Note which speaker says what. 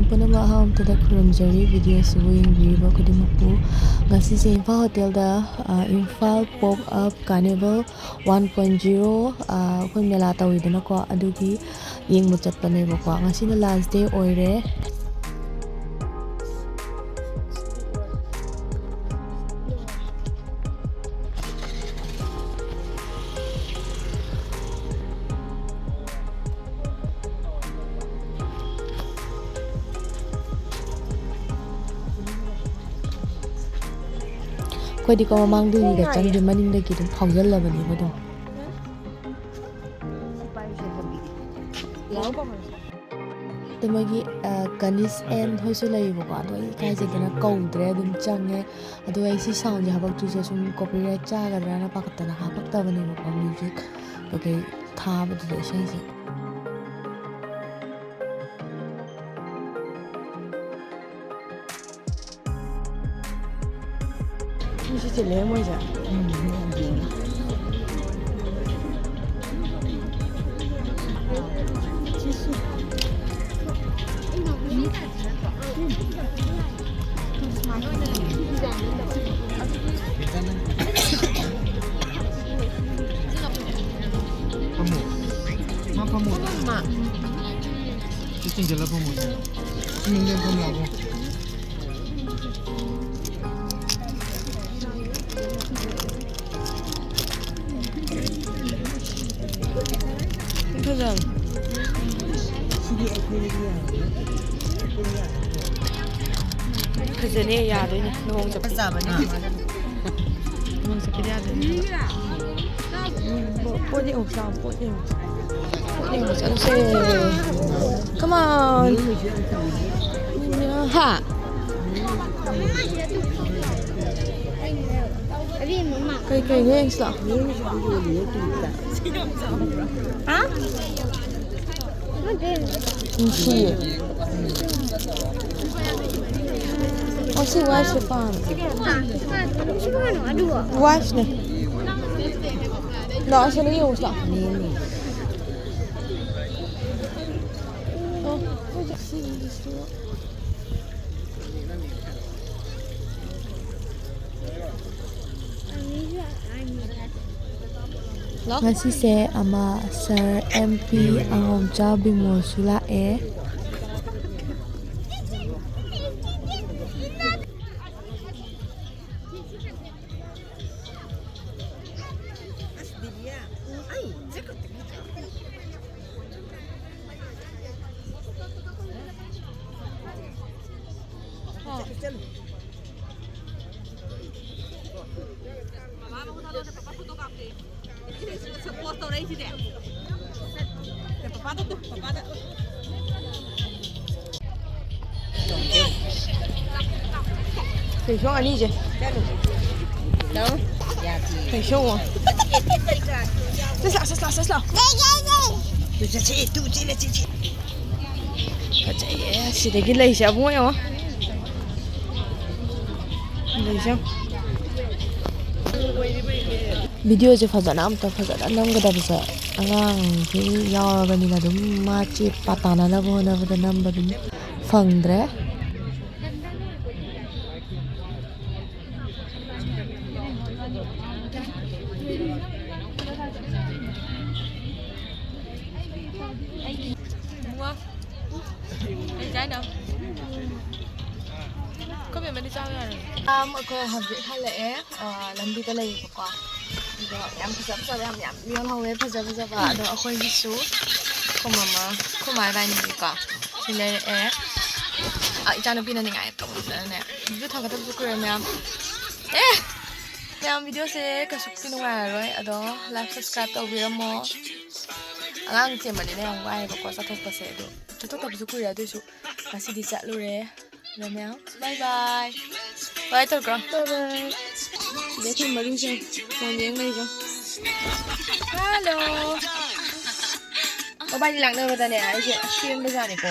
Speaker 1: ꯃꯌꯥꯝ ꯄꯨꯝꯅꯃꯛ ꯑꯍꯥꯟꯕꯗ ꯈꯨꯔꯨꯝꯖꯔꯤ ꯚꯤꯗꯤꯑꯣꯁꯤꯕꯨ ꯌꯦꯡꯕꯤꯔꯤꯕ ꯈꯨꯗꯤꯡꯃꯛꯄꯨ ꯉꯁꯤꯁꯦ ꯏꯝꯐꯥꯜ ꯍꯣꯇꯦꯜꯗ ꯏꯝꯐꯥꯜ ꯄꯣꯞ ꯑꯞ ꯀꯥꯔꯅꯤꯚꯦꯜ 1.0 ꯑꯩꯈꯣꯏ ꯃꯦꯂꯥ ꯇꯧꯋꯤꯗꯅꯀꯣ ꯑꯗꯨꯒꯤ ꯌꯦꯡꯕ ꯆꯠꯄꯅꯦꯕꯀꯣ ꯉꯁꯤꯅ ꯂꯥꯁ ꯗꯦ ꯑꯣꯏꯔꯦ ꯑꯩꯈꯣꯏꯗꯤꯀꯣ ꯃꯃꯥꯡꯗꯨꯒꯤꯒ ꯆꯪꯗꯦ ꯃꯅꯤꯡꯗꯒꯤ ꯑꯗꯨꯝ ꯐꯥꯎꯖꯜꯂꯕꯅꯦꯕ ꯑꯗꯨꯝ ꯑꯗꯣ ꯃꯣꯏꯒꯤ ꯀꯅꯤꯁ ꯑꯦꯟ ꯍꯣꯏꯁꯨ ꯂꯩꯌꯦꯕꯀꯣ ꯑꯗꯣ ꯑꯩ ꯏꯀꯥꯏꯖꯗꯅ ꯀꯧꯗ꯭ꯔꯦ ꯑꯗꯨꯝ ꯆꯪꯉꯦ ꯑꯗꯣ ꯑꯩ ꯁꯤ ꯁꯥꯎꯟꯁꯦ ꯍꯥꯄꯛꯇꯣꯏꯁꯦ ꯁꯨꯝ ꯀꯣꯄꯤꯔꯥꯏꯠ ꯆꯥꯒꯗ꯭ꯔꯥꯅ ꯄꯥꯈꯠꯇꯅ ꯍꯥꯄꯛꯇꯕꯅꯦꯕꯀꯣ ꯃ꯭ꯌꯨꯖꯤꯛ ꯀꯩꯀꯩ ꯊꯥꯕꯗꯨꯗ ꯏꯁꯩꯁꯦ
Speaker 2: ꯁꯤ ꯆꯤꯜꯂꯦ ꯃꯣꯏꯁꯦ ꯐꯖꯅꯦ ꯌꯥꯗꯣꯏꯅꯦ ꯂꯨꯍꯣꯡ ꯆꯠꯄ ꯆꯥꯕꯅꯦ ꯂꯨꯍꯣꯡ ꯆꯠꯄ ꯌꯥꯗꯣꯏꯅꯦ ꯄꯣꯠ ꯌꯦꯡꯉꯨ ꯆꯥꯎ ꯄꯣꯠ ꯌꯦꯡꯉꯨ ꯆꯠꯂꯨꯁꯦ come on ꯍꯥ ꯀꯩꯀꯩꯅꯣ ꯌꯦꯡꯁꯤ ꯂꯥꯛꯑꯣ ꯅꯨꯡꯁꯤꯌꯦ ꯁꯤ ꯋꯥꯏꯐꯁꯦ ꯄꯥꯝꯃꯦ ꯋꯥꯏꯐꯅꯦ ꯂꯥꯛꯑꯣ ꯑꯁꯤꯗ ꯌꯦꯡꯉꯨꯁꯤ ꯂꯥꯛꯑꯣ
Speaker 1: ꯉꯁꯤꯁꯦ ꯑꯃ ꯁꯥꯔ MP ꯑꯉꯧꯆꯥ ꯕꯤꯃꯣꯜꯁꯨ ꯂꯥꯛꯑꯦ
Speaker 2: ꯐꯩꯁꯣꯡ ꯑꯅꯤꯁꯦ ꯐꯩꯁꯣꯡ ꯆꯠꯁ ꯐꯖꯩꯌꯦ ꯁꯤꯗꯒꯤ ꯂꯩꯁꯦ ꯑꯕꯨꯡ ꯌꯦꯡꯉꯣ ꯂꯩꯁꯦ
Speaker 1: ꯚꯤꯗꯤꯑꯣꯁꯦ ꯐꯖꯅ ꯅꯝꯒꯗꯕꯁꯦ ꯑꯉꯥꯡꯁꯤ ꯌꯥꯎꯔꯕꯅꯤꯅ ꯑꯗꯨꯝ ꯃꯥ ꯆꯦꯠꯄ ꯇꯥꯟꯅꯅꯕ ꯍꯣꯠꯅꯕꯗ ꯅꯝꯕ ꯑꯗꯨꯝ ꯐꯪꯗ꯭ꯔꯦ ꯑꯩꯈꯣꯏ ꯍꯧꯖꯤꯛ ꯍꯜꯂꯛꯑꯦ ꯂꯝꯕꯤꯗ ꯂꯩꯌꯦꯕꯀꯣ ꯑꯗꯣ ꯌꯥꯝ ꯐꯖꯕ ꯌꯥꯝ ꯌꯣꯜꯍꯧꯋꯦ ꯐꯖꯕ ꯑꯗꯣ ꯑꯩꯈꯣꯏꯒꯤꯁꯨ ꯈꯨꯃꯥ ꯏꯕꯥꯅꯤꯒꯤꯀꯣ ꯁꯤ ꯂꯩꯔꯛꯑꯦ ꯏꯆꯥꯅꯨꯄꯤꯅ ꯅꯤꯡꯉꯥꯏ ꯇꯧꯕꯗꯅꯦ ꯚꯤꯗꯤꯑꯣ ꯊꯥꯒꯠꯇꯕꯁꯨ ꯀꯨꯏꯔꯦ ꯃꯌꯥꯝ ꯚꯤꯗꯤꯑꯣꯁꯦ ꯀꯩꯁꯨ ꯅꯨꯡꯉꯥꯏꯔꯔꯣꯏ ꯑꯗꯣ ꯂꯥꯏꯛ ꯁꯕꯁꯀ꯭ꯔꯥꯏꯕ ꯇꯧꯕꯤꯔꯝꯃꯣ ꯑꯉꯥꯡ ꯆꯦꯟꯕꯅꯤꯅ ꯌꯥꯝ ꯋꯥꯏꯑꯦꯕꯀꯣ ꯆꯠꯊꯣꯛꯄꯁꯦ ꯑꯗꯣ ꯆꯠꯊꯣꯛꯇꯕꯁꯨ ꯀꯨꯏꯔꯦ ꯑꯗꯨꯏꯁꯨ ꯉꯁꯤꯗꯤ ꯆꯠꯂꯨꯔꯦ ꯃꯌꯥꯝ ꯕꯥꯏ ꯕꯥꯏ ꯇꯧꯔꯛꯀ꯭ꯔꯣ
Speaker 2: ꯁꯤꯗ ꯃꯔꯨꯁꯦ ꯐꯣꯟ ꯌꯦꯡ ꯂꯩꯁꯦ
Speaker 1: ꯍꯜꯂꯣ ꯃꯣꯕꯥꯏꯜ ꯂꯥꯛꯅꯕꯗꯅꯦ ꯑꯩꯁꯦ ꯆꯦꯟꯕꯖꯥꯠꯅꯤꯀꯣ